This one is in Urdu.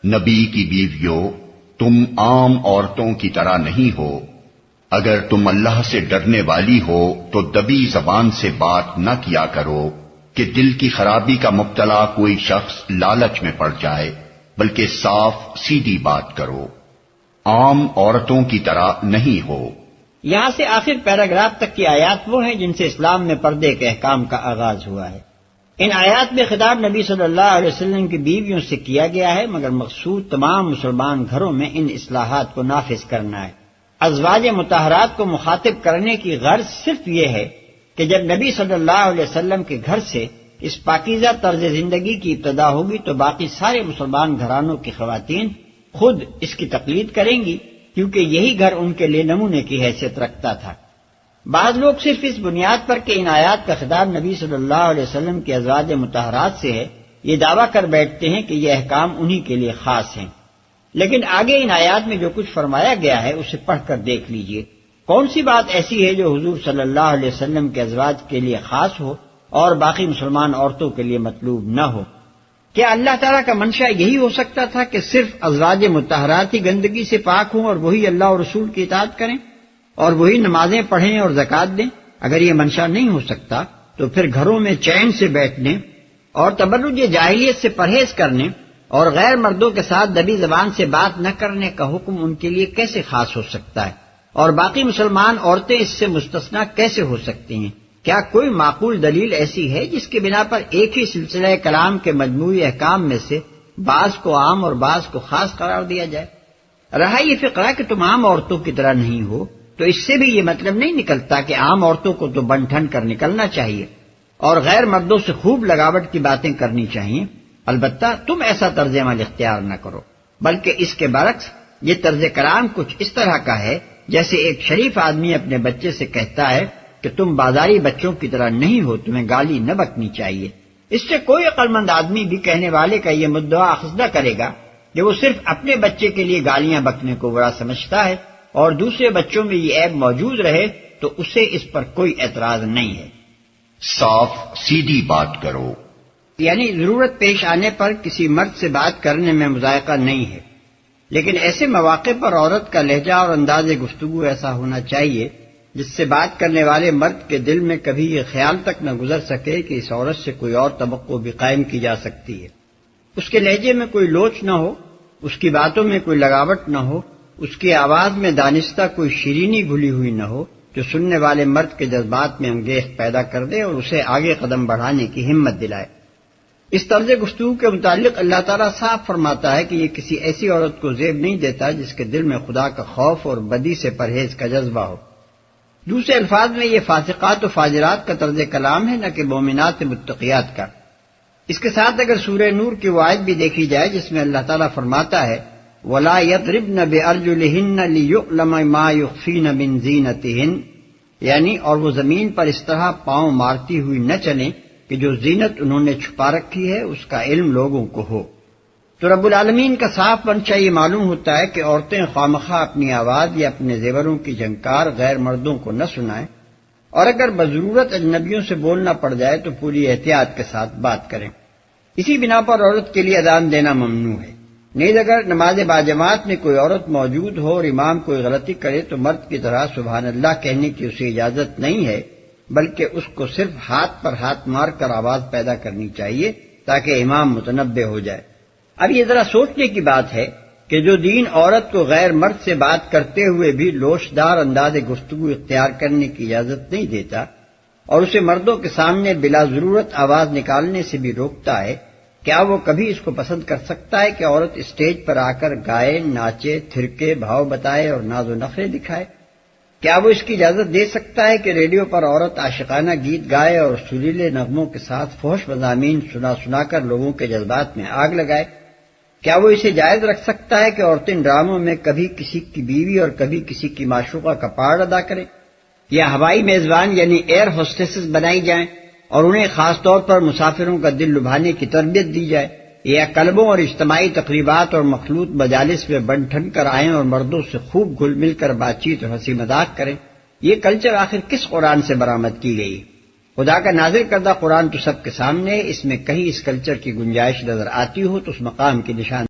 نبی کی بیویوں، تم عام عورتوں کی طرح نہیں ہو۔ اگر تم اللہ سے ڈرنے والی ہو تو دبی زبان سے بات نہ کیا کرو کہ دل کی خرابی کا مبتلا کوئی شخص لالچ میں پڑ جائے، بلکہ صاف سیدھی بات کرو، عام عورتوں کی طرح نہیں ہو۔ یہاں سے آخر پیراگراف تک کی آیات وہ ہیں جن سے اسلام میں پردے کے احکام کا آغاز ہوا ہے۔ ان آیات میں خطاب نبی صلی اللہ علیہ وسلم کی بیویوں سے کیا گیا ہے، مگر مقصود تمام مسلمان گھروں میں ان اصلاحات کو نافذ کرنا ہے۔ ازواج مطہرات کو مخاطب کرنے کی غرض صرف یہ ہے کہ جب نبی صلی اللہ علیہ وسلم کے گھر سے اس پاکیزہ طرز زندگی کی ابتدا ہوگی تو باقی سارے مسلمان گھرانوں کی خواتین خود اس کی تقلید کریں گی، کیونکہ یہی گھر ان کے لیے نمونے کی حیثیت رکھتا تھا۔ بعض لوگ صرف اس بنیاد پر کہ ان آیات کا خطاب نبی صلی اللہ علیہ وسلم کی ازواج مطہرات سے ہے، یہ دعویٰ کر بیٹھتے ہیں کہ یہ احکام انہی کے لیے خاص ہیں۔ لیکن آگے ان آیات میں جو کچھ فرمایا گیا ہے اسے پڑھ کر دیکھ لیجئے۔ کون سی بات ایسی ہے جو حضور صلی اللہ علیہ وسلم کے ازواج کے لیے خاص ہو اور باقی مسلمان عورتوں کے لیے مطلوب نہ ہو؟ کیا اللہ تعالیٰ کا منشا یہی ہو سکتا تھا کہ صرف ازواج مطہرات ہی گندگی سے پاک ہوں اور وہی اللہ اور رسول کی اطاعت کریں اور وہی نمازیں پڑھیں اور زکوٰۃ دیں؟ اگر یہ منشا نہیں ہو سکتا تو پھر گھروں میں چین سے بیٹھنے اور تبرج جاہلیت سے پرہیز کرنے اور غیر مردوں کے ساتھ دبی زبان سے بات نہ کرنے کا حکم ان کے لیے کیسے خاص ہو سکتا ہے، اور باقی مسلمان عورتیں اس سے مستثنیٰ کیسے ہو سکتی ہیں؟ کیا کوئی معقول دلیل ایسی ہے جس کی بنا پر ایک ہی سلسلہ کلام کے مجموعی احکام میں سے بعض کو عام اور بعض کو خاص قرار دیا جائے؟ رہا یہ فقرہ کہ تم عام عورتوں کی طرح نہیں ہو، تو اس سے بھی یہ مطلب نہیں نکلتا کہ عام عورتوں کو تو بن ٹھن کر نکلنا چاہیے اور غیر مردوں سے خوب لگاوٹ کی باتیں کرنی چاہیے۔ البتہ تم ایسا طرز عمل اختیار نہ کرو، بلکہ اس کے برعکس یہ طرز کلام کچھ اس طرح کا ہے جیسے ایک شریف آدمی اپنے بچے سے کہتا ہے کہ تم بازاری بچوں کی طرح نہیں ہو، تمہیں گالی نہ بکنی چاہیے۔ اس سے کوئی عقل مند آدمی بھی کہنے والے کا یہ مدعا اخذ نہ کرے گا کہ وہ صرف اپنے بچے کے لیے گالیاں بکنے کو برا سمجھتا ہے اور دوسرے بچوں میں یہ عیب موجود رہے تو اسے اس پر کوئی اعتراض نہیں ہے۔ صاف سیدھی بات کرو، یعنی ضرورت پیش آنے پر کسی مرد سے بات کرنے میں مذائقہ نہیں ہے، لیکن ایسے مواقع پر عورت کا لہجہ اور انداز گفتگو ایسا ہونا چاہیے جس سے بات کرنے والے مرد کے دل میں کبھی یہ خیال تک نہ گزر سکے کہ اس عورت سے کوئی اور توقع بھی قائم کی جا سکتی ہے۔ اس کے لہجے میں کوئی لوچ نہ ہو، اس کی باتوں میں کوئی لگاوٹ نہ ہو، اس کی آواز میں دانستہ کوئی شیرینی گھلی ہوئی نہ ہو جو سننے والے مرد کے جذبات میں انگیخت پیدا کر دے اور اسے آگے قدم بڑھانے کی ہمت دلائے۔ اس طرز گفتگو کے متعلق اللہ تعالیٰ صاف فرماتا ہے کہ یہ کسی ایسی عورت کو زیب نہیں دیتا جس کے دل میں خدا کا خوف اور بدی سے پرہیز کا جذبہ ہو۔ دوسرے الفاظ میں یہ فاسقات و فاجرات کا طرز کلام ہے، نہ کہ مومنات متقیات کا۔ اس کے ساتھ اگر سورہ نور کی وہ آیت بھی دیکھی جائے جس میں اللہ تعالیٰ فرماتا ہے وَلَا يَضْرِبْنَ بِأَرْجُلِهِنَّ لِيُعْلَمَ مَا يُخْفِينَ مِنْ زِينَتِهِنَّ، یعنی اور وہ زمین پر اس طرح پاؤں مارتی ہوئی نہ چلیں کہ جو زینت انہوں نے چھپا رکھی ہے اس کا علم لوگوں کو ہو۔ تو رب العالمین کا صاف منشا یہ معلوم ہوتا ہے کہ عورتیں خوامخواہ اپنی آواز یا اپنے زیوروں کی جھنکار غیر مردوں کو نہ سنائیں، اور اگر بضرورت اجنبیوں سے بولنا پڑ جائے تو پوری احتیاط کے ساتھ بات کریں۔ اسی بنا پر عورت کے لیے اذان دینا ممنوع ہے۔ نیز اگر نماز باجماعت میں کوئی عورت موجود ہو اور امام کوئی غلطی کرے تو مرد کی طرح سبحان اللہ کہنے کی اسے اجازت نہیں ہے، بلکہ اس کو صرف ہاتھ پر ہاتھ مار کر آواز پیدا کرنی چاہیے تاکہ امام متنبہ ہو جائے۔ اب یہ ذرا سوچنے کی بات ہے کہ جو دین عورت کو غیر مرد سے بات کرتے ہوئے بھی لوچدار انداز گفتگو اختیار کرنے کی اجازت نہیں دیتا اور اسے مردوں کے سامنے بلا ضرورت آواز نکالنے سے بھی روکتا ہے، کیا وہ کبھی اس کو پسند کر سکتا ہے کہ عورت اسٹیج پر آ کر گائے، ناچے، تھرکے، بھاؤ بتائے اور ناز و نخرے دکھائے؟ کیا وہ اس کی اجازت دے سکتا ہے کہ ریڈیو پر عورت عاشقانہ گیت گائے اور سریلے نغموں کے ساتھ فحش مضامین سنا کر لوگوں کے جذبات میں آگ لگائے؟ کیا وہ اسے جائز رکھ سکتا ہے کہ عورتیں ڈراموں میں کبھی کسی کی بیوی اور کبھی کسی کی معشوقہ کا پارٹ ادا کریں، یا ہوائی میزبان یعنی ایئر ہوسٹسز بنائی جائیں اور انہیں خاص طور پر مسافروں کا دل لبھانے کی تربیت دی جائے، یا کلبوں اور اجتماعی تقریبات اور مخلوط مجالس میں بن ٹھن کر آئیں اور مردوں سے خوب گھل مل کر بات چیت اور ہنسی مذاق کریں؟ یہ کلچر آخر کس قرآن سے برآمد کی گئی؟ خدا کا نازل کردہ قرآن تو سب کے سامنے ہے، اس میں کہیں اس کلچر کی گنجائش نظر آتی ہو تو اس مقام کی نشان